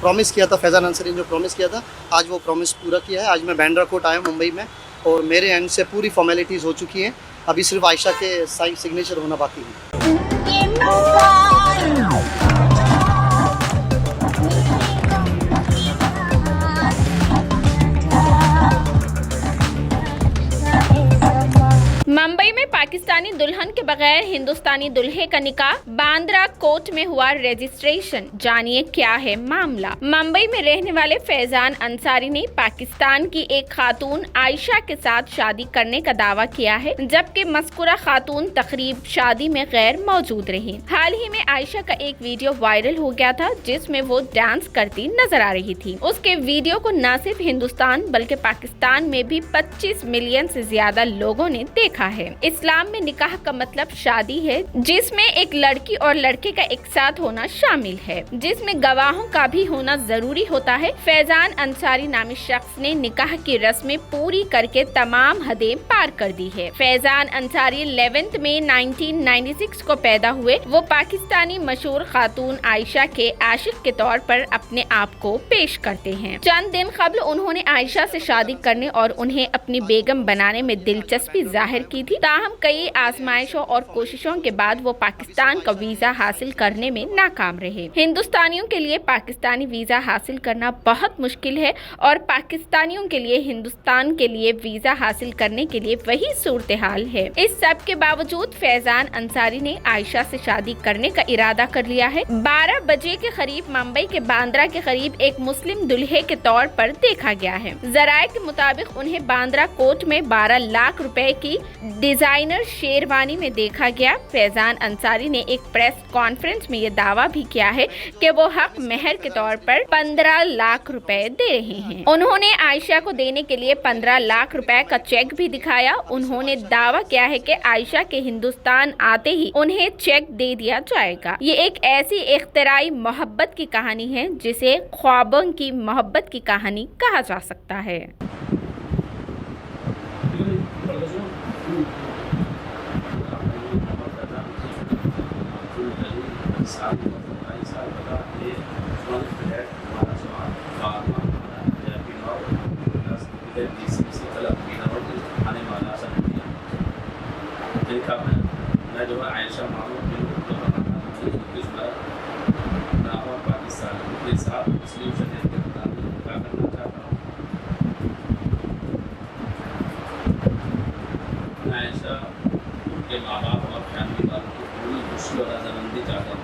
Promise किया था, फैज़ान अंसारी ने जो प्रॉमिस किया था, आज वो प्रॉमिस पूरा किया है। आज मैं बांद्रा कोर्ट आया मुंबई में और मेरे एंड से पूरी फॉर्मेलिटीज़ हो चुकी हैं। अभी सिर्फ आयशा के सिग्नेचर होना बाकी है। मुंबई में पाकिस्तानी दुल्हन के बगैर हिंदुस्तानी दुल्हे का निकाह, बांद्रा कोर्ट में हुआ रजिस्ट्रेशन। जानिए क्या है मामला। मुंबई में रहने वाले फैजान अंसारी ने पाकिस्तान की एक खातून आयशा के साथ शादी करने का दावा किया है, जबकि मज़कूरा खातून तकरीब शादी में गैर मौजूद रही। हाल ही में आयशा का एक वीडियो वायरल हो गया था, जिसमें वो डांस करती नजर आ रही थी। उसके वीडियो को न सिर्फ हिंदुस्तान बल्कि पाकिस्तान में भी 25 मिलियन से ज्यादा लोगों ने देखा है। इस्लाम में निकाह का मतलब शादी है, जिसमें एक लड़की और लड़के का एक साथ होना शामिल है, जिसमें गवाहों का भी होना जरूरी होता है। फैजान अंसारी नामी शख्स ने निकाह की रस्में पूरी करके तमाम हदें पार कर दी है। फैजान अंसारी 11 मई 1996 को पैदा हुए। वो पाकिस्तानी मशहूर खातून आयशा के आशिक के तौर पर अपने आप को पेश करते हैं। चंद दिन कबल उन्होंने आयशा से शादी करने और उन्हें अपनी बेगम बनाने में दिलचस्पी जाहिर की थी। ताहम कई आजमाइशों और कोशिशों के बाद वो पाकिस्तान का वीजा हासिल करने में नाकाम रहे। हिंदुस्तानियों के लिए पाकिस्तानी वीजा हासिल करना बहुत मुश्किल है और पाकिस्तानियों के लिए हिंदुस्तान के लिए वीजा हासिल करने के लिए वही सूरत हाल है। इस सब के बावजूद फैजान अंसारी ने आयशा से शादी करने का इरादा कर लिया है। 12 बजे के करीब मुंबई के बांद्रा के करीब एक मुस्लिम दुल्हे के तौर पर देखा गया है। जराये के मुताबिक उन्हें बांद्रा कोर्ट में 12 लाख रुपए की डिजाइनर शेरवानी में देखा गया। फैजान अंसारी ने एक प्रेस कॉन्फ्रेंस में ये दावा भी किया है कि वो हक मेहर के तौर पर 15 लाख रुपए दे रहे हैं। उन्होंने आयशा को देने के लिए 15 लाख रुपए का चेक भी दिखाया। उन्होंने दावा किया है कि आयशा के हिंदुस्तान आते ही उन्हें चेक दे दिया जाएगा। ये एक ऐसी इख्तिराई मोहब्बत की कहानी है जिसे ख्वाबों की मोहब्बत की कहानी कहा जा सकता है। मैं जो है आयशा पाकिस्तान के साथ मुस्लिम शरीयत के मुताबिक क्या करना चाहता हूँ। मैं आयशा के माँ बाप और फैमिली वालों की पूरी खुशी और रजामंदी चाहता हूँ।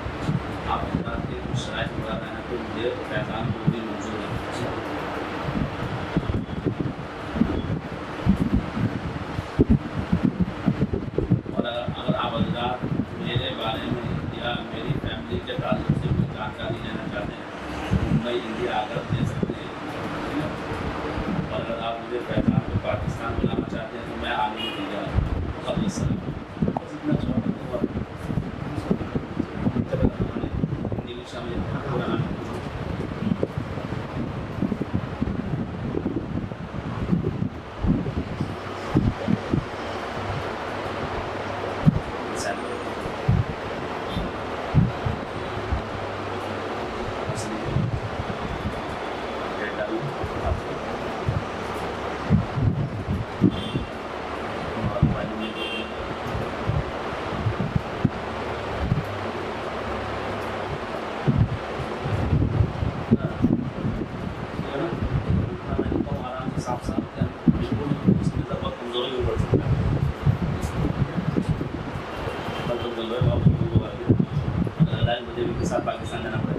आप इस बात के कुछ शराइत बता रहे हैं तो मुझे फैजान को भी मंजूर है। मेरे बारे में या मेरी फैमिली के ताल्लुक से कोई जानकारी लेना चाहते हैं, मुंबई इंडिया आकर दे सकते हैं। और अगर आप मुझे फैजान को पाकिस्तान बुलाना चाहते हैं तो मैं आने में तैयार हूँ। बस इतना इंग्लिश में पाकिस्तान जाना पड़ेगा।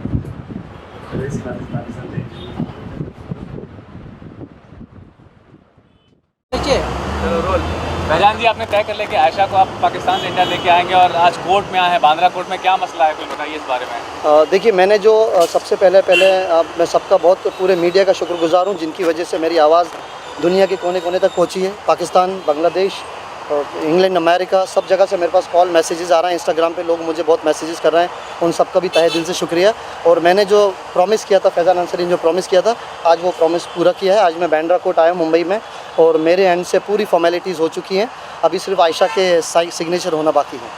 फैजान जी, आपने तय कर लिया कि आयशा को आप पाकिस्तान से इंडिया लेके आएंगे और आज कोर्ट में आए हैं, बांद्रा कोर्ट में। क्या मसला है, कुछ बताइए इस बारे में। देखिए, मैंने जो सबसे पहले मैं सबका बहुत पूरे मीडिया का शुक्रगुजार हूँ, जिनकी वजह से मेरी आवाज़ दुनिया के कोने कोने तक पहुँची है। पाकिस्तान, बांग्लादेश, इंग्लैंड, अमेरिका, सब जगह से मेरे पास कॉल मैसेजेस आ रहे हैं। इंस्टाग्राम पे लोग मुझे बहुत मैसेजेस कर रहे हैं, उन सब का भी तहे दिल से शुक्रिया। और मैंने जो प्रॉमिस किया था, फैज़ान अंसारी ने जो प्रॉमिस किया था, आज वो प्रॉमिस पूरा किया है। आज मैं बांद्रा कोर्ट आया मुंबई में और मेरे एंड से पूरी फॉर्मेलिटीज़ हो चुकी हैं। अभी सिर्फ आयशा के सिग्नेचर होना बाकी है।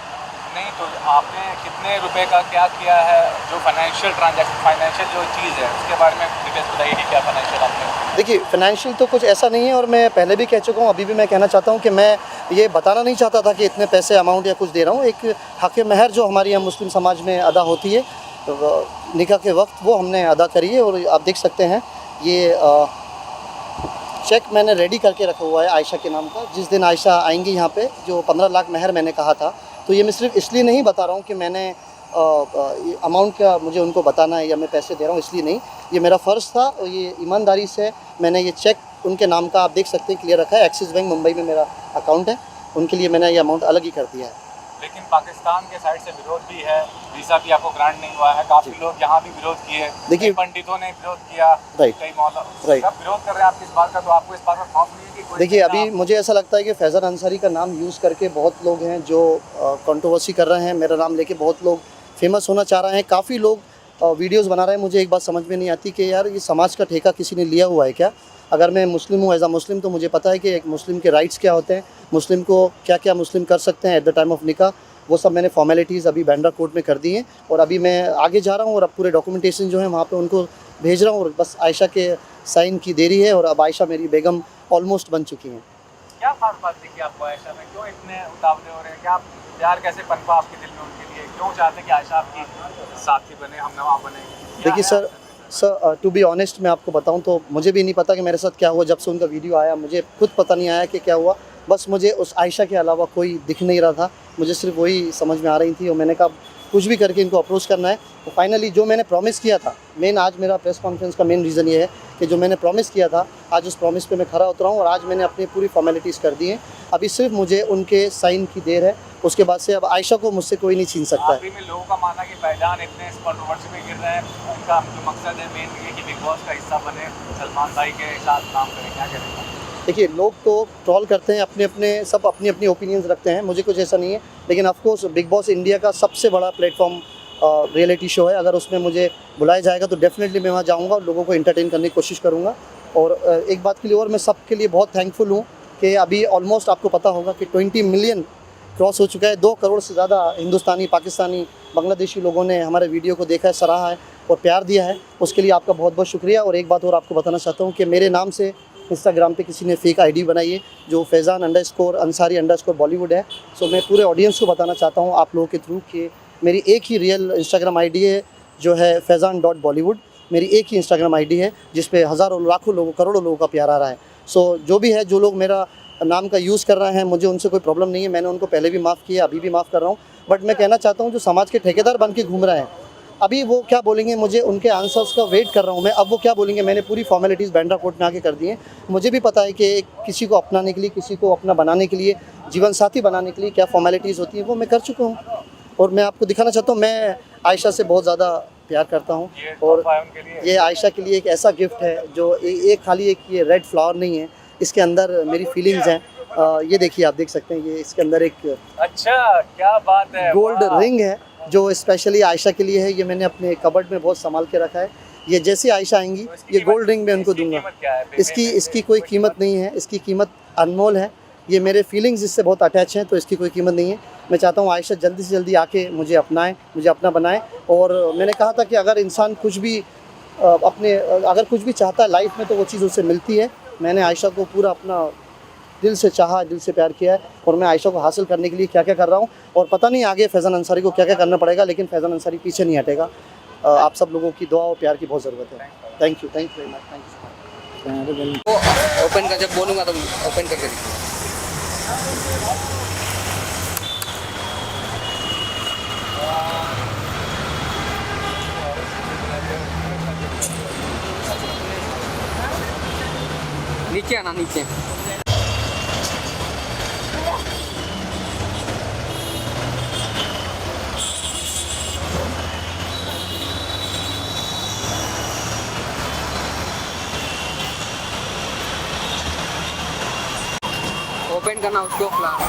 नहीं तो आपने कितने रुपए का क्या किया है, जो फाइनेंशियल ट्रांजैक्शन, फाइनेंशियल जो चीज़ है उसके बारे में डिटेल्स बताइए कि क्या फाइनेंशियल आपने। देखिए फ़ाइनेंशियल तो कुछ ऐसा नहीं है, और मैं पहले भी कह चुका हूँ, अभी भी मैं कहना चाहता हूँ कि मैं ये बताना नहीं चाहता था कि इतने पैसे अमाउंट या कुछ दे रहा हूँ। एक हक़ महर जो हमारे यहाँ मुस्लिम समाज में अदा होती है निकाह के वक्त, वो हमने अदा करी है। और आप देख सकते हैं ये चेक मैंने रेडी करके रखा हुआ है आयशा के नाम का। जिस दिन आयशा आएंगी यहाँ पे, जो 15 लाख महर मैंने कहा था, तो ये मैं सिर्फ इसलिए नहीं बता रहा हूँ कि मैंने अमाउंट का मुझे उनको बताना है या मैं पैसे दे रहा हूँ, इसलिए नहीं। ये मेरा फ़र्ज़ था और ये ईमानदारी से मैंने ये चेक उनके नाम का, आप देख सकते हैं, क्लियर रखा है। एक्सिस बैंक मुंबई में मेरा अकाउंट है, उनके लिए मैंने ये अमाउंट अलग ही कर दिया है। लेकिन पाकिस्तान के साइड से विरोध भी है, वीज़ा भी आपको ग्रांट नहीं हुआ है, काफ़ी लोग यहाँ भी विरोध किए, देखिए, कई पंडितों ने विरोध किया, राइट, कई मौला राइट, सब विरोध कर रहे हैं आपकी इस बात का, तो आपको इस बात में खौफ नहीं है कि कोई। देखिए अभी मुझे ऐसा लगता है कि फैज़ान अंसारी का नाम यूज़ करके बहुत लोग हैं जो कंट्रोवर्सी कर रहे हैं। मेरा नाम लेके बहुत लोग फेमस होना चाह रहे हैं, काफ़ी लोग वीडियोस बना रहे हैं। मुझे एक बात समझ में नहीं आती कि यार ये समाज का ठेका किसी ने लिया हुआ है क्या? अगर मैं मुस्लिम हूँ, एज अ मुस्लिम, तो मुझे पता है कि एक मुस्लिम के राइट्स क्या होते हैं, मुस्लिम को क्या क्या मुस्लिम कर सकते हैं एट द टाइम ऑफ निकाह। वो सब मैंने फॉर्मेलिटीज़ अभी बांद्रा कोर्ट में कर दी हैं, और अभी मैं आगे जा रहा हूँ और अब पूरे डॉक्यूमेंटेशन जो है वहाँ पे उनको भेज रहा हूँ, और बस आयशा के साइन की देरी है। और अब आयशा मेरी बेगम ऑलमोस्ट बन चुकी हैं। क्या खास बात देखी आपको आयशा में, क्यों इतने उतावले हो रहे हैं, क्या आप प्यार कैसे पनपा आपके दिल में उनके लिए, क्यों चाहते हैं कि आयशा आपकी साथी बने, हमनवा बने? देखिए सर टू बी ऑनेस्ट मैं आपको बताऊं तो मुझे भी नहीं पता कि मेरे साथ क्या हुआ। जब से उनका वीडियो आया मुझे खुद पता नहीं आया कि क्या हुआ। बस मुझे उस आयशा के अलावा कोई दिख नहीं रहा था, मुझे सिर्फ वही समझ में आ रही थी, और मैंने कहा कुछ भी करके इनको अप्रोच करना है। तो फाइनली जो मैंने प्रॉमिस किया था, मेन आज मेरा प्रेस कॉन्फ्रेंस का मेन रीज़न ये है कि जो मैंने प्रॉमिस किया था, आज उस प्रॉमिस पे मैं खरा उतरा हूँ, और आज मैंने अपनी पूरी फॉर्मेलिटीज़ कर दी हैं। अभी सिर्फ मुझे उनके साइन की देर है, उसके बाद से अब आयशा को मुझसे कोई नहीं छीन सकता है। अभी में लोगों का मानना कि फैजान इतने इस कंट्रोवर्सी में गिर रहे हैं, उनका जो मकसद है मेन ये कि बिग बॉस का हिस्सा बने, सलमान भाई के साथ काम करें, क्या करेंगे? देखिए लोग तो ट्रोल करते हैं, अपने अपने सब अपनी अपनी ओपिनियंस रखते हैं, मुझे कुछ ऐसा नहीं है। लेकिन of course big boss India का सबसे बड़ा प्लेटफॉर्म रियलिटी शो है। अगर उसमें मुझे बुलाया जाएगा तो डेफिनेटली मैं वहाँ जाऊँगा और लोगों को एंटरटेन करने की कोशिश करूँगा। और एक बात के लिए और मैं सबके लिए बहुत थैंकफुल हूँ कि अभी ऑलमोस्ट आपको पता होगा कि 20 मिलियन क्रॉस हो चुका है। 2 करोड़ से ज़्यादा हिंदुस्तानी, पाकिस्तानी, बांग्लादेशी लोगों ने हमारे वीडियो को देखा है, सराहा है और प्यार दिया है। उसके लिए आपका बहुत बहुत शुक्रिया। और एक बात और आपको बताना चाहता हूँ कि मेरे नाम से इंस्टाग्राम पे किसी ने फेक आईडी बनाई है जो फैज़ान_अंसारी_बॉलीवुड है। सो मैं पूरे ऑडियंस को बताना चाहता हूँ आप लोगों के थ्रू कि मेरी एक ही रियल इंस्टाग्राम आईडी है जो है फैज़ान.बॉलीवुड। मेरी एक ही इंस्टाग्राम आईडी है जिस पे हज़ारों, लाखों लोगों, करोड़ों लोगों का प्यार आ रहा है। सो जो भी है, जो लोग मेरा नाम का यूज़ कर रहे हैं, मुझे उनसे कोई प्रॉब्लम नहीं है। मैंने उनको पहले भी माफ़ किया, अभी भी माफ़ कर रहा हूँ। बट मैं कहना चाहता हूँ जो समाज के ठेकेदार बन के घूम रहे हैं, अभी वो क्या बोलेंगे, मुझे उनके आंसर्स का वेट कर रहा हूँ मैं। अब वो क्या बोलेंगे, मैंने पूरी फॉर्मेलिटीज़ बांद्रा कोर्ट में आके कर दी हैं। मुझे भी पता है कि किसी को अपनाने के लिए, किसी को अपना बनाने के लिए, जीवन साथी बनाने के लिए क्या फॉर्मेलिटीज़ होती हैं, वो मैं कर चुका हूँ। और मैं आपको दिखाना चाहता हूँ, मैं आयशा से बहुत ज़्यादा प्यार करता हूँ। और ये आयशा के लिए एक ऐसा गिफ्ट है जो एक खाली एक ये रेड फ्लावर नहीं है, इसके अंदर मेरी फीलिंग्स हैं। ये देखिए, आप देख सकते हैं, ये इसके अंदर एक अच्छा, क्या बात है, गोल्ड रिंग है जो स्पेशली आयशा के लिए है। ये मैंने अपने कबर्ड में बहुत संभाल के रखा है। ये जैसे आयशा आएंगी, ये गोल्ड रिंग मैं उनको दूंगा। इसकी कोई कीमत नहीं है, इसकी कीमत अनमोल है। ये मेरे फीलिंग्स इससे बहुत अटैच हैं, तो इसकी कोई कीमत नहीं है। मैं चाहता हूँ आयशा जल्दी से जल्दी आके मुझे अपनाएं, मुझे अपना बनाएं। और मैंने कहा था कि अगर इंसान कुछ भी अगर कुछ भी चाहता है लाइफ में तो वो चीज़ उससे मिलती है। मैंने आयशा को पूरा अपना दिल से चाहा, दिल से प्यार किया है, और मैं आयशा को हासिल करने के लिए क्या क्या कर रहा हूँ। और पता नहीं आगे फैज़ान अंसारी को क्या क्या करना पड़ेगा, लेकिन फैज़ान अंसारी पीछे नहीं हटेगा। आप सब लोगों की दुआ और प्यार की बहुत ज़रूरत है। Thank you very much, thank you. Open कर, जब बोलूँगा तो ओपन करके दिखाओ। नीचे आना, नीचे। ओपन करना उसको, फ्लावर